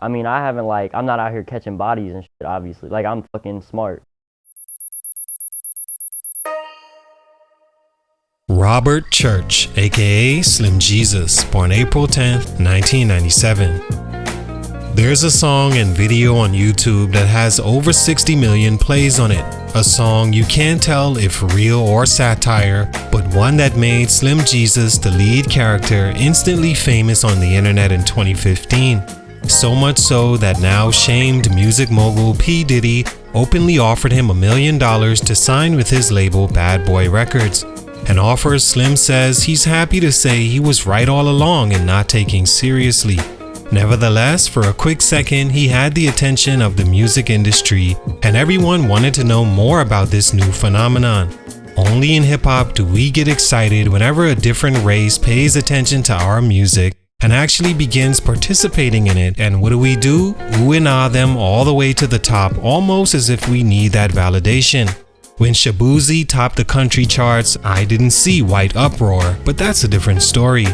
I mean, I haven't like, I'm not out here catching bodies and shit, obviously. Like, I'm fucking smart. Robert Church, aka Slim Jesus, born April 10th, 1997. There's a song and video on YouTube that has over 60 million plays on it. A song you can't tell if real or satire, but one that made Slim Jesus, the lead character, instantly famous on the internet in 2015. So much so that now shamed music mogul P Diddy openly offered him $1 million to sign with his label Bad Boy Records. An offer Slim says he's happy to say he was right all along in not taking seriously. Nevertheless, for a quick second, he had the attention of the music industry, and everyone wanted to know more about this new phenomenon. Only in hip-hop do we get excited whenever a different race pays attention to our music and actually begins participating in it. And what do? Ooh and ah them all the way to the top, almost as if we need that validation. When Shaboozey topped the country charts, I didn't see white uproar, but that's a different story.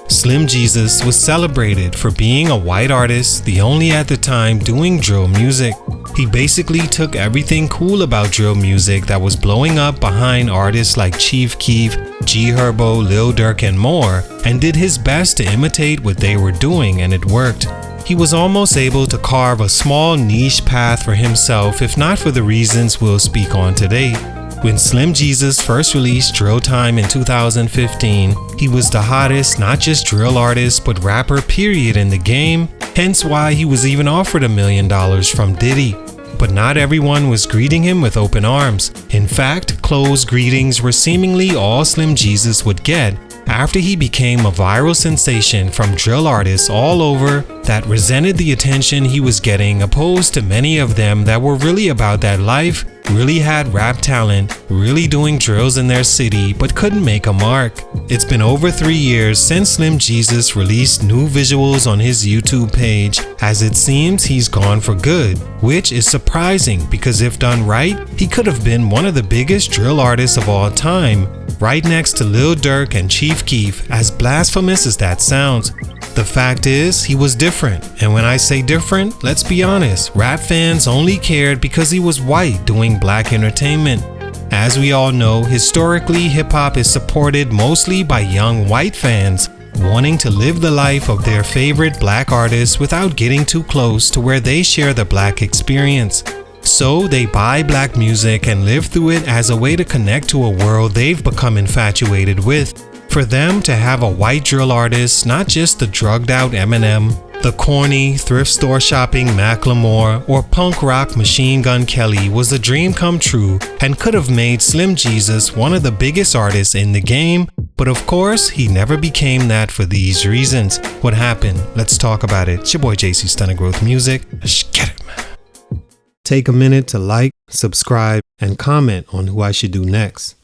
Slim Jesus was celebrated for being a white artist, the only at the time doing drill music. He basically took everything cool about drill music that was blowing up behind artists like Chief Keef, G Herbo, Lil Durk, and more, and did his best to imitate what they were doing, and it worked. He was almost able to carve a small niche path for himself, if not for the reasons we'll speak on today. When Slim Jesus first released Drill Time in 2015, he was the hottest not just drill artist but rapper period in the game, hence why he was even offered $1 million from Diddy. But not everyone was greeting him with open arms. In fact, closed greetings were seemingly all Slim Jesus would get after he became a viral sensation from drill artists all over that resented the attention he was getting, opposed to many of them that were really about that life, really had rap talent, really doing drills in their city, but couldn't make a mark. It's been over 3 years since Slim Jesus released new visuals on his YouTube page, as it seems he's gone for good, which is surprising because if done right, he could have been one of the biggest drill artists of all time, right next to Lil Durk and Chief Keef, as blasphemous as that sounds. The fact is, he was different, and when I say different, let's be honest, rap fans only cared because he was white doing black entertainment. As we all know, historically, hip-hop is supported mostly by young white fans wanting to live the life of their favorite black artists without getting too close to where they share the black experience. So they buy black music and live through it as a way to connect to a world they've become infatuated with. For them to have a white drill artist, not just the drugged out Eminem, the corny, thrift store shopping Macklemore, or punk rock Machine Gun Kelly was a dream come true and could have made Slim Jesus one of the biggest artists in the game, but of course, he never became that for these reasons. What happened? Let's talk about it. It's your boy JC, Stunted Growth Music. Let's get it, man. Take a minute to like, subscribe, and comment on who I should do next.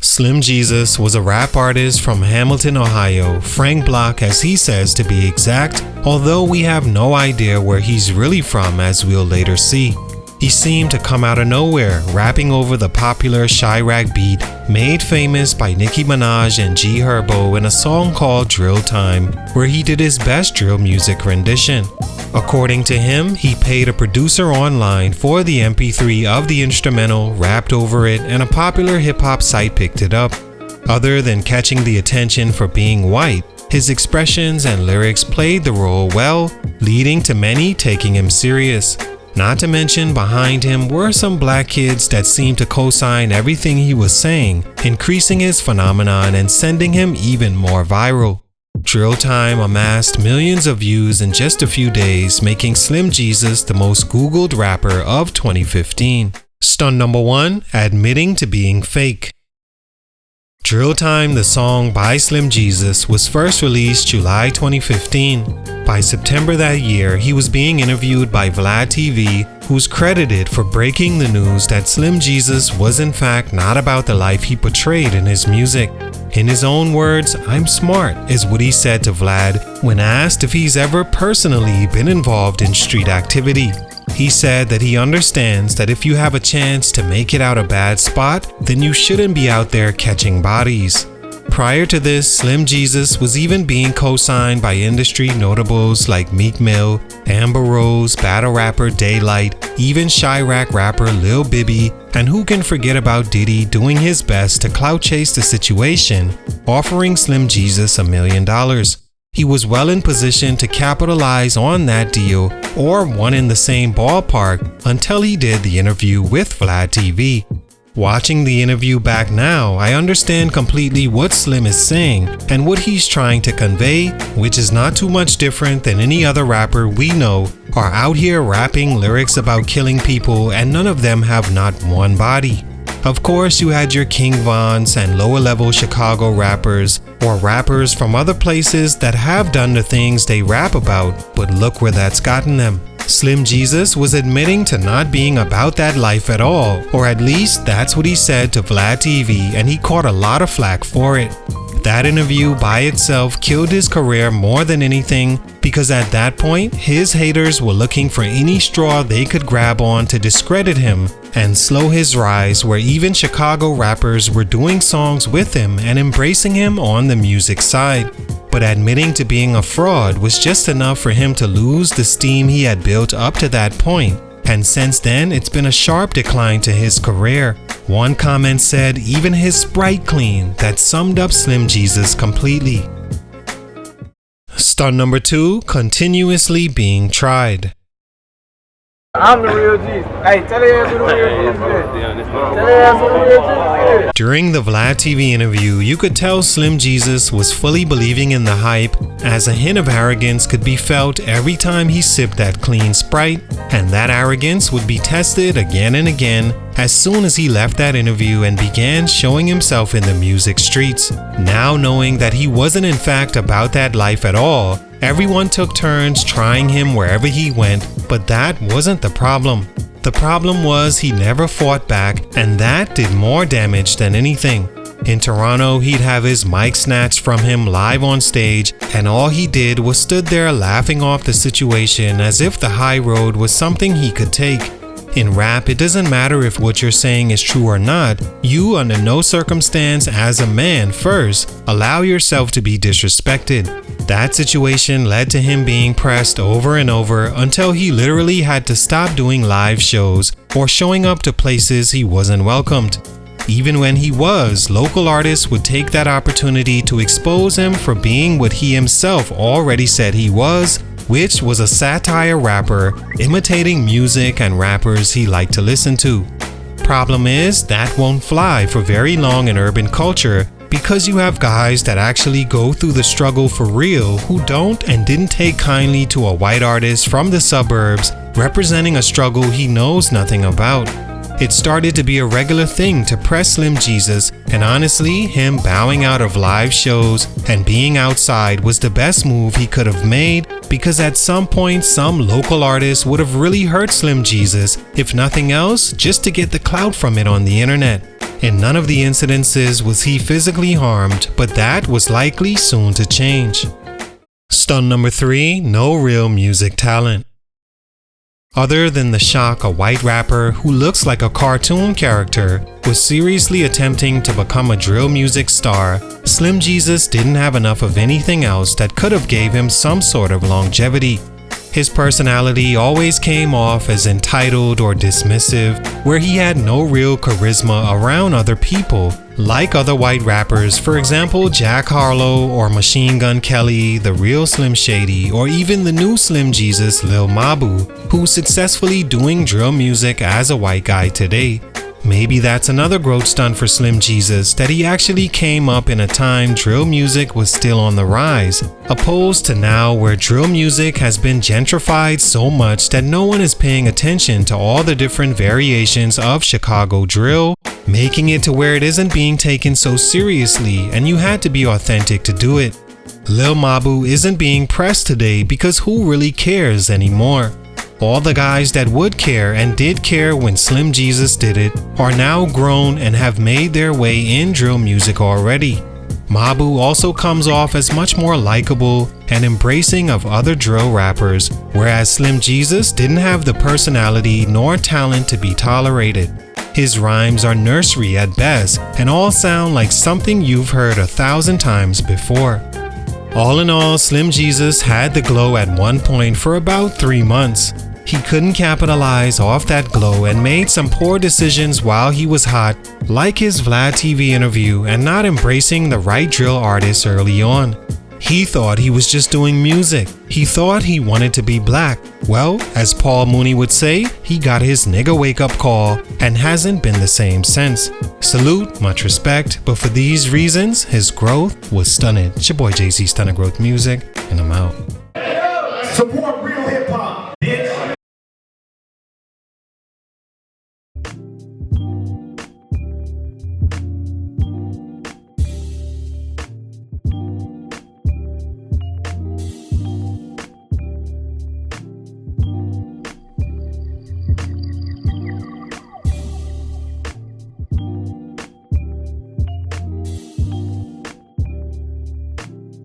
Slim Jesus was a rap artist from Hamilton, Ohio, Frank Block as he says to be exact, although we have no idea where he's really from as we'll later see. He seemed to come out of nowhere, rapping over the popular Chirac beat made famous by Nicki Minaj and G Herbo in a song called Drill Time, where he did his best drill music rendition. According to him, he paid a producer online for the MP3 of the instrumental, rapped over it, and a popular hip-hop site picked it up. Other than catching the attention for being white, his expressions and lyrics played the role well, leading to many taking him serious. Not to mention, behind him were some black kids that seemed to co-sign everything he was saying, increasing his phenomenon and sending him even more viral. Drill Time amassed millions of views in just a few days, making Slim Jesus the most Googled rapper of 2015. Stunt number 1, admitting to being fake. Drill Time, the song by Slim Jesus, was first released July 2015. By September that year, he was being interviewed by Vlad TV, who's credited for breaking the news that Slim Jesus was in fact not about the life he portrayed in his music. In his own words, "I'm smart," is what he said to Vlad when asked if he's ever personally been involved in street activity. He said that he understands that if you have a chance to make it out a bad spot, then you shouldn't be out there catching bodies. Prior to this, Slim Jesus was even being co-signed by industry notables like Meek Mill, Amber Rose, battle rapper Daylight, even Chirac rapper Lil Bibby, and who can forget about Diddy doing his best to clout chase the situation, offering Slim Jesus $1 million. He was well in position to capitalize on that deal or one in the same ballpark until he did the interview with Vlad TV. Watching the interview back now, I understand completely what Slim is saying and what he's trying to convey, which is not too much different than any other rapper we know are out here rapping lyrics about killing people, and none of them have not one body. Of course, you had your King Vons and lower level Chicago rappers, or rappers from other places that have done the things they rap about, but look where that's gotten them. Slim Jesus was admitting to not being about that life at all, or at least that's what he said to Vlad TV, and he caught a lot of flack for it. That interview by itself killed his career more than anything, because at that point, his haters were looking for any straw they could grab on to discredit him and slow his rise, where even Chicago rappers were doing songs with him and embracing him on the music side. But admitting to being a fraud was just enough for him to lose the steam he had built up to that point, and since then it's been a sharp decline to his career. One comment said even his Sprite clean, that summed up Slim Jesus completely. Stunt number 2, continuously being tried. I'm the real G. Hey, tell the ass who the real G is. Tell the ass who the real G is. During the Vlad TV interview, you could tell Slim Jesus was fully believing in the hype, as a hint of arrogance could be felt every time he sipped that clean Sprite, and that arrogance would be tested again and again as soon as he left that interview and began showing himself in the music streets. Now knowing that he wasn't in fact about that life at all, everyone took turns trying him wherever he went, but that wasn't the problem. The problem was he never fought back, and that did more damage than anything. In Toronto, he'd have his mic snatched from him live on stage, and all he did was stood there laughing off the situation as if the high road was something he could take. In rap, it doesn't matter if what you're saying is true or not. You, under no circumstance as a man first, allow yourself to be disrespected. That situation led to him being pressed over and over until he literally had to stop doing live shows or showing up to places he wasn't welcomed. Even when he was, local artists would take that opportunity to expose him for being what he himself already said he was, which was a satire rapper imitating music and rappers he liked to listen to. Problem is, that won't fly for very long in urban culture, because you have guys that actually go through the struggle for real who don't and didn't take kindly to a white artist from the suburbs representing a struggle he knows nothing about. It started to be a regular thing to press Slim Jesus, and honestly, him bowing out of live shows and being outside was the best move he could have made, because at some point some local artist would have really hurt Slim Jesus, if nothing else, just to get the clout from it on the internet. In none of the incidences was he physically harmed, but that was likely soon to change. Stunt number 3, no real music talent. Other than the shock a white rapper who looks like a cartoon character was seriously attempting to become a drill music star, Slim Jesus didn't have enough of anything else that could have gave him some sort of longevity. His personality always came off as entitled or dismissive, where he had no real charisma around other people, like other white rappers, for example Jack Harlow or Machine Gun Kelly, the real Slim Shady, or even the new Slim Jesus Lil Mabu, who's successfully doing drill music as a white guy today. Maybe that's another growth stunt for Slim Jesus, that he actually came up in a time drill music was still on the rise, opposed to now where drill music has been gentrified so much that no one is paying attention to all the different variations of Chicago drill, making it to where it isn't being taken so seriously and you had to be authentic to do it. Lil Mabu isn't being pressed today because who really cares anymore? All the guys that would care and did care when Slim Jesus did it are now grown and have made their way in drill music already. Mabu also comes off as much more likable and embracing of other drill rappers, whereas Slim Jesus didn't have the personality nor talent to be tolerated. His rhymes are nursery at best and all sound like something you've heard 1,000 times before. All in all, Slim Jesus had the glow at one point for about 3 months. He couldn't capitalize off that glow and made some poor decisions while he was hot, like his Vlad TV interview and not embracing the right drill artists early on. He thought he was just doing music. He thought he wanted to be black. Well, as Paul Mooney would say, he got his nigga wake up call and hasn't been the same since. Salute, much respect, but for these reasons, his growth was stunted. It's your boy JC, Stunted Growth Music, and I'm out. Support